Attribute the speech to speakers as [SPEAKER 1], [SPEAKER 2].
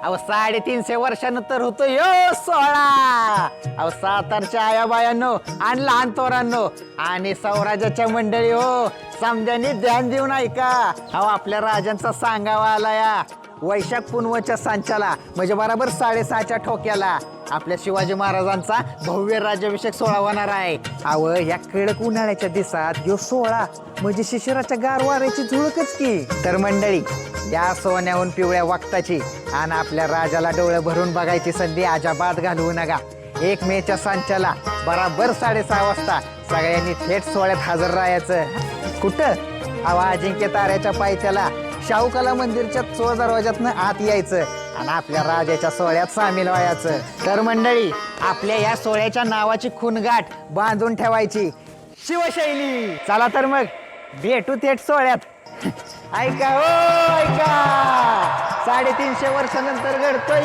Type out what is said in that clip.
[SPEAKER 1] अहो 350 वर्षानंतर होतो यो सोहळा. अहो सातारच्या आयाबायांनो आणि लहान तोरांनो आणि स्वराज्याच्या मंडळी हो, समजांनी ध्यान देऊन ऐका. अहो आपल्या राजांचा सांगावा आला या वैशाख पुनवच्या सांच्याला म्हणजे बरोबर 6:30च्या ठोक्याला आपल्या शिवाजी महाराजांचा भव्य राज्याभिषेक सोहळा होणार आहे. अहो या कडक उन्हाळ्याच्या दिवसात यो सोहळा म्हणजे शिशिराच्या गार वाऱ्याची झुळकच की. तर मंडळी या सोन्याहून पिवळ्या वक्ताची आणि आपल्या राजाला डोळे भरून बघायची संधी अजाबात घालवू नका. 1 मेच्या सांच्याला बराबर 6:30 वाजता सगळ्यांनी थेट सोहळ्यात हजर राहायचं. कुठं? अहो अजिंक्य ताऱ्याच्या पायथ्याला शाहूकला मंदिरच्या 16 दरवाजातनं आत यायचं आणि आपल्या राजाच्या सोहळ्यात सामील व्हायचं. तर मंडळी आपल्या या सोहळ्याच्या नावाची खूणगाठ बांधून ठेवायची शिवशैली. चला तर मग भेटू थेट सोहळ्यात. ऐका हो ऐका, 350 वर्षानंतर घडतोय